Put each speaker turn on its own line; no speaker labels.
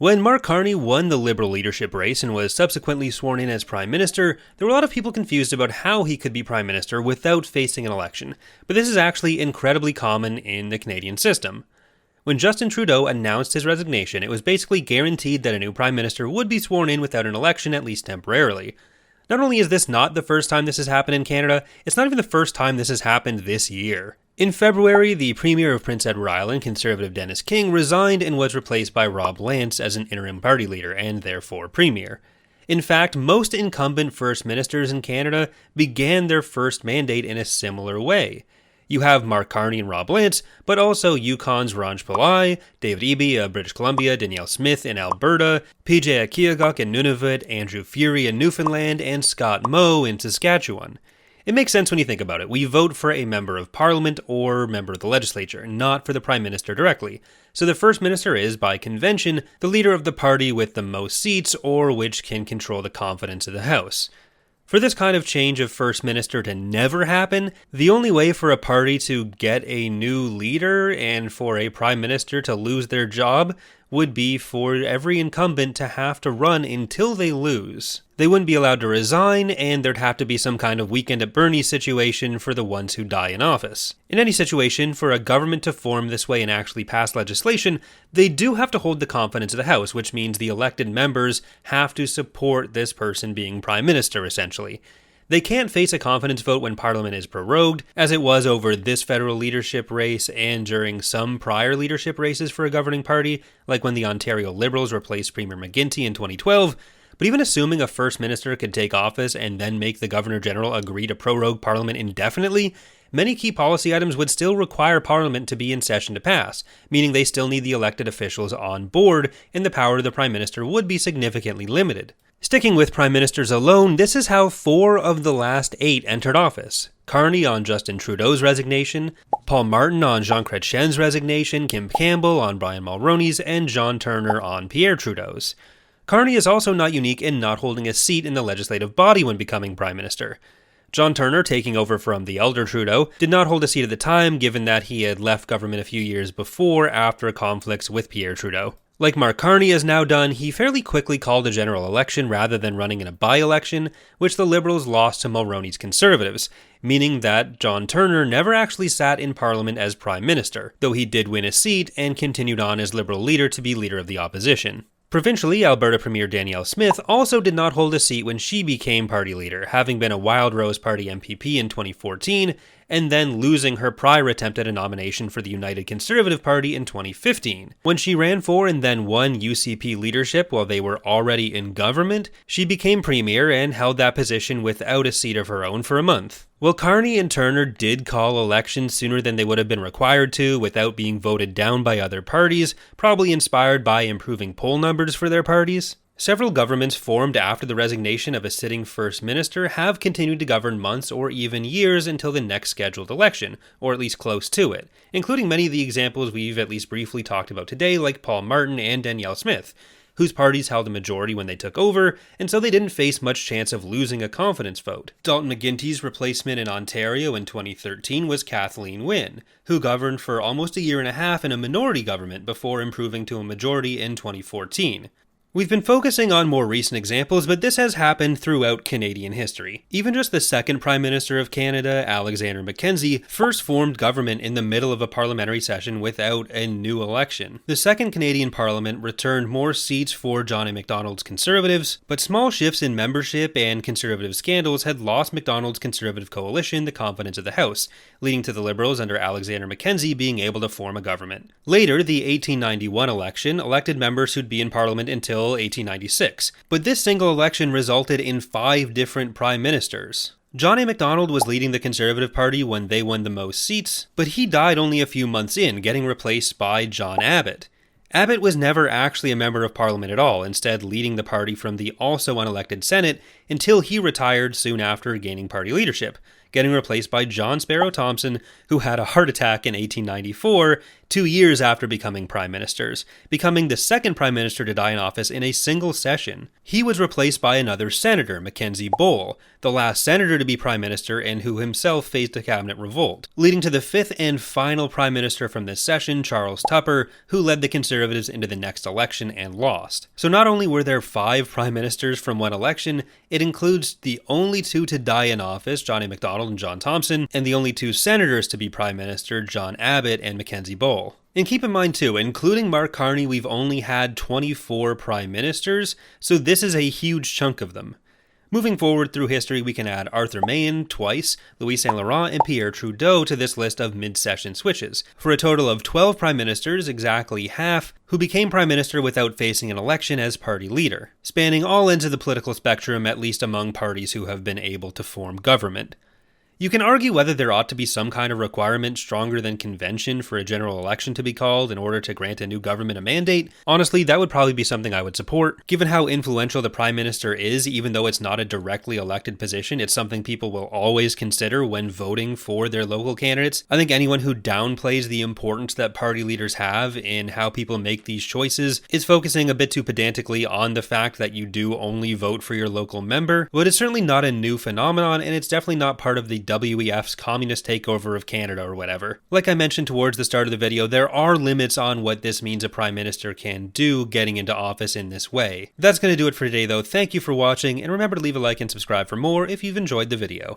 When Mark Carney won the Liberal leadership race and was subsequently sworn in as Prime Minister, there were a lot of people confused about how he could be Prime Minister without facing an election, but this is actually incredibly common in the Canadian system. When Justin Trudeau announced his resignation, it was basically guaranteed that a new Prime Minister would be sworn in without an election, at least temporarily. Not only is this not the first time this has happened in Canada, it's not even the first time this has happened this year. In February, the Premier of Prince Edward Island, Conservative Dennis King, resigned and was replaced by Rob Lance as an interim party leader and therefore Premier. In fact, most incumbent First Ministers in Canada began their first mandate in a similar way. You have Mark Carney and Rob Lance, but also Yukon's Ranj Pillai, David Eby of British Columbia, Danielle Smith in Alberta, PJ Akiagok in Nunavut, Andrew Furey in Newfoundland, and Scott Moe in Saskatchewan. It makes sense when you think about it. We vote for a member of parliament or member of the legislature, not for the prime minister directly. So the first minister is, by convention, the leader of the party with the most seats or which can control the confidence of the House. For this kind of change of first minister to never happen, the only way for a party to get a new leader and for a prime minister to lose their job would be for every incumbent to have to run until they lose. They wouldn't be allowed to resign, and there'd have to be some kind of weekend at Bernie's situation for the ones who die in office. In any situation, for a government to form this way and actually pass legislation, they do have to hold the confidence of the House, which means the elected members have to support this person being Prime Minister, essentially. They can't face a confidence vote when Parliament is prorogued, as it was over this federal leadership race and during some prior leadership races for a governing party, like when the Ontario Liberals replaced Premier McGuinty in 2012. But even assuming a First Minister could take office and then make the Governor-General agree to prorogue Parliament indefinitely, many key policy items would still require Parliament to be in session to pass, meaning they still need the elected officials on board, and the power of the Prime Minister would be significantly limited. Sticking with Prime Ministers alone, this is how 4 of the last 8 entered office. Carney on Justin Trudeau's resignation, Paul Martin on Jean Chrétien's resignation, Kim Campbell on Brian Mulroney's, and John Turner on Pierre Trudeau's. Carney is also not unique in not holding a seat in the legislative body when becoming Prime Minister. John Turner, taking over from the elder Trudeau, did not hold a seat at the time given that he had left government a few years before after conflicts with Pierre Trudeau. Like Mark Carney has now done, he fairly quickly called a general election rather than running in a by-election, which the Liberals lost to Mulroney's Conservatives, meaning that John Turner never actually sat in Parliament as Prime Minister, though he did win a seat and continued on as Liberal leader to be leader of the opposition. Provincially, Alberta Premier Danielle Smith also did not hold a seat when she became party leader, having been a Wild Rose Party MPP in 2014, and then losing her prior attempt at a nomination for the United Conservative Party in 2015. When she ran for and then won UCP leadership while they were already in government, she became Premier and held that position without a seat of her own for a month. While Carney and Turner did call elections sooner than they would have been required to without being voted down by other parties, probably inspired by improving poll numbers for their parties, several governments formed after the resignation of a sitting First Minister have continued to govern months or even years until the next scheduled election, or at least close to it, including many of the examples we've at least briefly talked about today, like Paul Martin and Danielle Smith, whose parties held a majority when they took over, and so they didn't face much chance of losing a confidence vote. Dalton McGuinty's replacement in Ontario in 2013 was Kathleen Wynne, who governed for almost a year and a half in a minority government before improving to a majority in 2014. We've been focusing on more recent examples, but this has happened throughout Canadian history. Even just the second Prime Minister of Canada, Alexander Mackenzie, first formed government in the middle of a parliamentary session without a new election. The second Canadian Parliament returned more seats for John A. Macdonald's Conservatives, but small shifts in membership and Conservative scandals had lost Macdonald's Conservative coalition the confidence of the House, leading to the Liberals under Alexander Mackenzie being able to form a government. Later, the 1891 election elected members who'd be in Parliament until 1896, but this single election resulted in 5 different prime ministers. John A. Macdonald was leading the Conservative Party when they won the most seats, but he died only a few months in, getting replaced by John Abbott. Abbott was never actually a member of Parliament at all, instead leading the party from the also unelected Senate until he retired soon after gaining party leadership, getting replaced by John Sparrow Thompson, who had a heart attack in 1894, 2 years after becoming prime ministers, becoming the second prime minister to die in office in a single session. He was replaced by another senator, Mackenzie Bowell, the last senator to be prime minister and who himself faced a cabinet revolt, leading to the fifth and final prime minister from this session, Charles Tupper, who led the Conservatives into the next election and lost. So not only were there 5 prime ministers from one election, it includes the only 2 to die in office, John A. Macdonald and John Thompson, and the only 2 senators to be prime minister, John Abbott and Mackenzie Bowell. And keep in mind too, including Mark Carney, we've only had 24 prime ministers, so this is a huge chunk of them. Moving forward through history, we can add Arthur Mahan twice, Louis Saint Laurent, and Pierre Trudeau to this list of mid-session switches, for a total of 12 prime ministers, exactly half, who became prime minister without facing an election as party leader, spanning all ends of the political spectrum, at least among parties who have been able to form government. You can argue whether there ought to be some kind of requirement stronger than convention for a general election to be called in order to grant a new government a mandate. Honestly, that would probably be something I would support. Given how influential the prime minister is, even though it's not a directly elected position, it's something people will always consider when voting for their local candidates. I think anyone who downplays the importance that party leaders have in how people make these choices is focusing a bit too pedantically on the fact that you do only vote for your local member. But it's certainly not a new phenomenon, and it's definitely not part of the WEF's communist takeover of Canada or whatever. Like I mentioned towards the start of the video, there are limits on what this means a prime minister can do getting into office in this way. That's going to do it for today though. Thank you for watching, and remember to leave a like and subscribe for more if you've enjoyed the video.